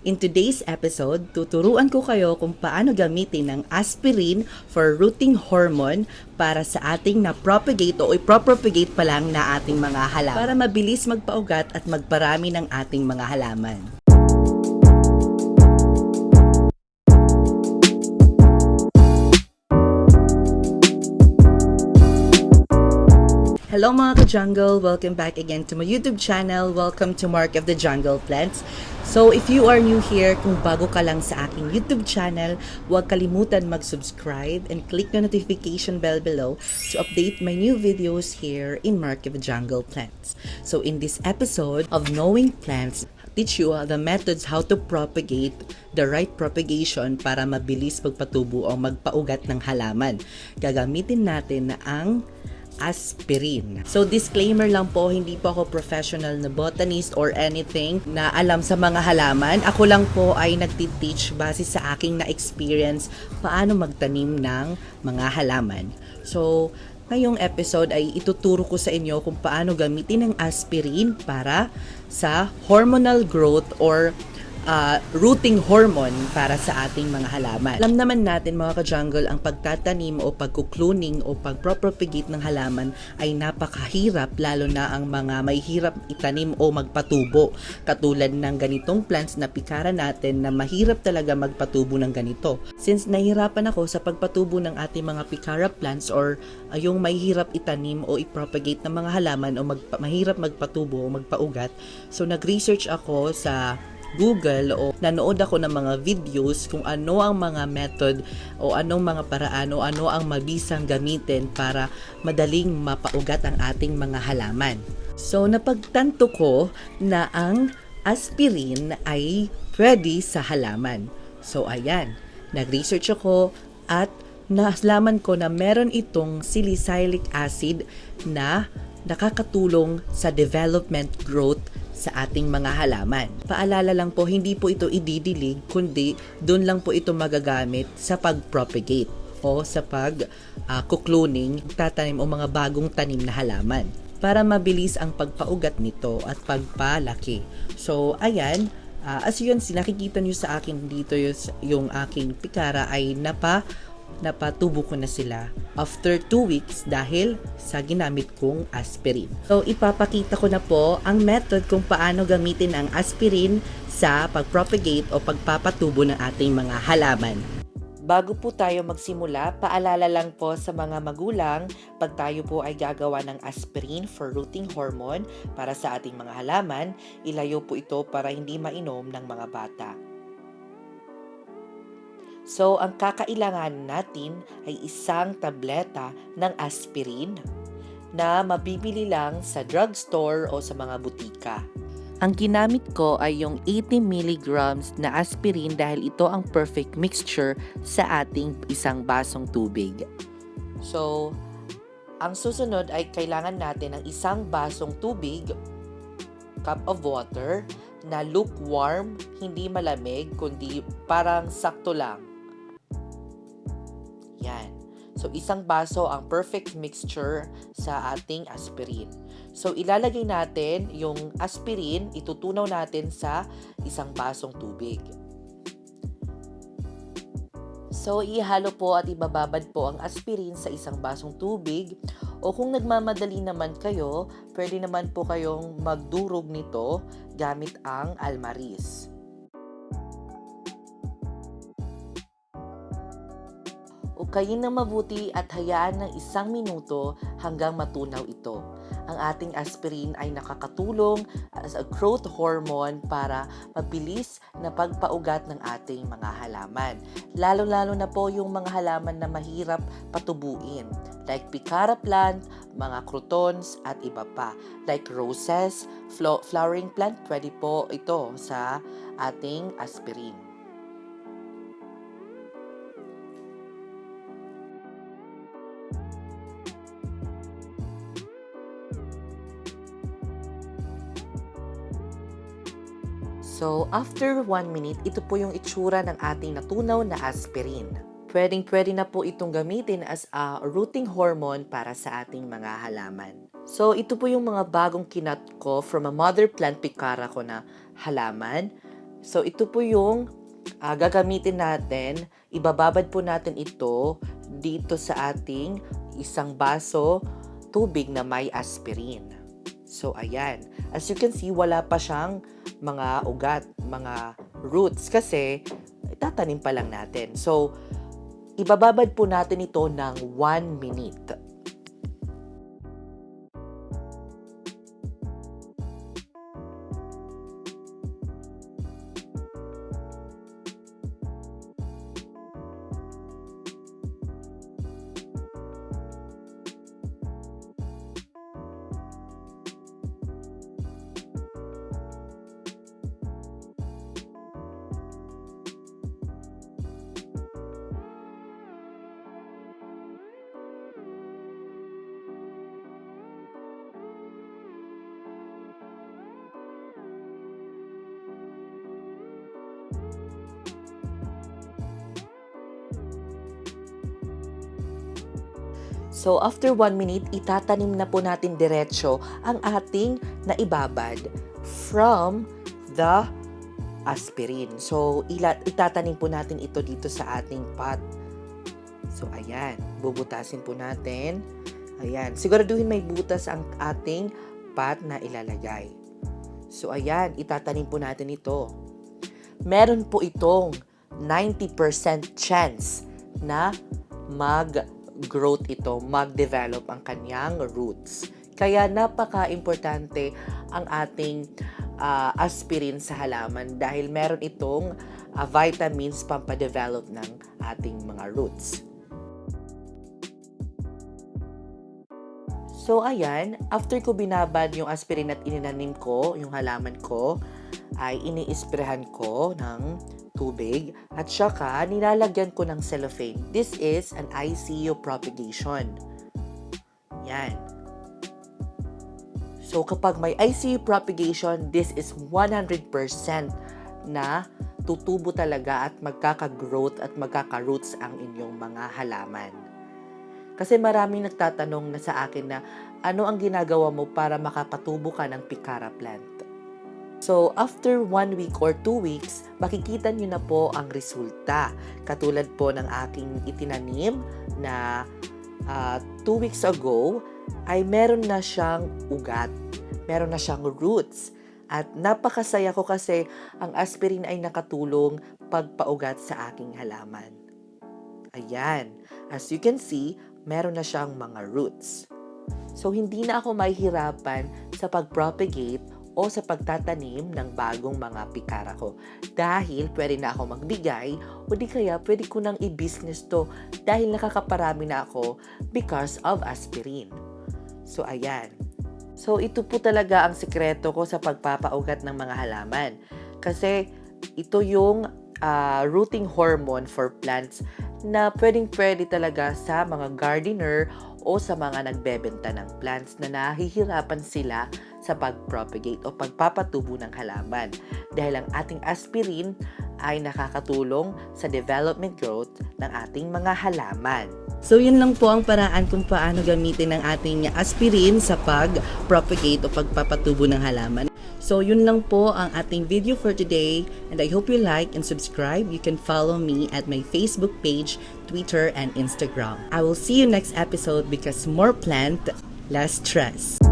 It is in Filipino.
In today's episode, tuturuan ko kayo kung paano gamitin ang aspirin for rooting hormone para sa ating na-propagate o i-propagate pa lang na ating mga halaman para mabilis magpaugat at magparami ng ating mga halaman. Hello mga ka-jungle! Welcome back again to my YouTube channel. Welcome to Mark of the Jungle Plants. So if you are new here, kung bago ka lang sa aking YouTube channel, huwag kalimutan mag-subscribe and click the notification bell below to update my new videos here in Mark of the Jungle Plants. So in this episode of Knowing Plants, teach you the methods how to propagate the right propagation para mabilis magpatubo o magpaugat ng halaman. Gagamitin natin na ang aspirin. So disclaimer lang po, hindi po ako professional na botanist or anything na alam sa mga halaman. Ako lang po ay nagtiteach base sa aking na-experience paano magtanim ng mga halaman. So ngayong episode ay ituturo ko sa inyo kung paano gamitin ang aspirin para sa hormonal growth or rooting hormone para sa ating mga halaman. Alam naman natin mga ka-jungle, ang pagtatanim o pagkukluning o pagpropagate ng halaman ay napakahirap, lalo na ang mga may hirap itanim o magpatubo. Katulad ng ganitong plants na pikara natin na mahirap talaga magpatubo ng ganito. Since nahihirapan ako sa pagpatubo ng ating mga pikara plants or yung may hirap itanim o i-propagate ng mga halaman o mahirap magpatubo o magpaugat, so nag-research ako sa Google o nanood ako ng mga videos kung ano ang mga method o anong mga paraan o ano ang mabisang gamitin para madaling mapaugat ang ating mga halaman. So napagtanto ko na ang aspirin ay pwede sa halaman. So ayan, nag-research ako at nalaman ko na meron itong salicylic acid na nakakatulong sa development growth sa ating mga halaman. Paalala lang po, hindi po ito ididilig, kundi doon lang po ito magagamit sa pag-propagate o sa pag-cloning, tatanim o mga bagong tanim na halaman para mabilis ang pagpaugat nito at pagpalaki. So, ayan, as yun, nakikita nyo sa akin dito yung aking pikara ay napatubo ko na sila after 2 weeks dahil sa ginamit kong aspirin. So, ipapakita ko na po ang method kung paano gamitin ang aspirin sa pagpropagate o pagpapatubo ng ating mga halaman. Bago po tayo magsimula, paalala lang po sa mga magulang, pag tayo po ay gagawa ng aspirin for rooting hormone para sa ating mga halaman, ilayo po ito para hindi mainom ng mga bata. So, ang kakailangan natin ay isang tableta ng aspirin na mabibili lang sa drugstore o sa mga butika. Ang ginamit ko ay yung 80 mg na aspirin dahil ito ang perfect mixture sa ating isang basong tubig. So, ang susunod ay kailangan natin ng isang basong tubig, cup of water, na lukewarm, hindi malamig, kundi parang sakto lang. Yan. So, isang baso ang perfect mixture sa ating aspirin. So, ilalagay natin yung aspirin, itutunaw natin sa isang basong tubig. So, ihalo po at ibababad po ang aspirin sa isang basong tubig. O kung nagmamadali naman kayo, pwede naman po kayong magdurog nito gamit ang almaris. Ukayin ng mabuti at hayaan ng 1 minuto hanggang matunaw ito. Ang ating aspirin ay nakakatulong as a growth hormone para mabilis na pagpaugat ng ating mga halaman. Lalo-lalo na po yung mga halaman na mahirap patubuin, like pikara plant, mga crotons at iba pa. Like roses, flowering plant, pwede po ito sa ating aspirin. So, after 1 minute, ito po yung itsura ng ating natunaw na aspirin. Pwedeng-pwede na po itong gamitin as a rooting hormone para sa ating mga halaman. So, ito po yung mga bagong kinat ko from a mother plant pikara ko na halaman. So ito po yung gagamitin natin. Ibababad po natin ito dito sa ating isang baso tubig na may aspirin. So ayan, as you can see, wala pa siyang mga ugat, mga roots kasi itatanim pa lang natin. So ibababad po natin ito ng 1 minute. So, after 1 minute, itatanim na po natin diretso ang ating naibabad from the aspirin. So, itatanim po natin ito dito sa ating pot. So, ayan. Bubutasin po natin. Ayan. Siguraduhin may butas ang ating pot na ilalagay. So, ayan. Itatanim po natin ito. Meron po itong 90% chance na mag-growth ito, mag-develop ang kanyang roots. Kaya napaka-importante ang ating aspirin sa halaman dahil meron itong vitamins pampadevelop ng ating mga roots. So ayan, after ko binabad yung aspirin at ininanim ko, yung halaman ko, ay iniisprehan ko ng tubig at saka nilalagyan ko ng cellophane. This is an ICU propagation. Yan. So kapag may ICU propagation, this is 100% na tutubo talaga at magkaka-growth at magkaka-roots ang inyong mga halaman. Kasi maraming nagtatanong na sa akin na ano ang ginagawa mo para makapatubo ka ng picara plant. So, after 1 week or 2 weeks, makikita nyo na po ang resulta. Katulad po ng aking itinanim na 2 weeks ago, ay meron na siyang ugat. Meron na siyang roots. At napakasaya ko kasi ang aspirin ay nakatulong pagpaugat sa aking halaman. Ayan. As you can see, meron na siyang mga roots. So, hindi na ako mahihirapan sa pag-propagate o sa pagtatanim ng bagong mga pikara ko. Dahil pwede na ako magbigay o di kaya pwede ko nang i-business to dahil nakakaparami na ako because of aspirin. So, ayan. So, ito po talaga ang sikreto ko sa pagpapaugat ng mga halaman. Kasi ito yung rooting hormone for plants na pwedeng-pwede talaga sa mga gardener o sa mga nagbebenta ng plants na nahihirapan sila sa pag-propagate o pagpapatubo ng halaman. Dahil ang ating aspirin ay nakakatulong sa development growth ng ating mga halaman. So, yun lang po ang paraan kung paano gamitin ang ating aspirin sa pag-propagate o pagpapatubo ng halaman. So, yun lang po ang ating video for today and I hope you like and subscribe. You can follow me at my Facebook page, Twitter, and Instagram. I will see you next episode because more plant, less stress.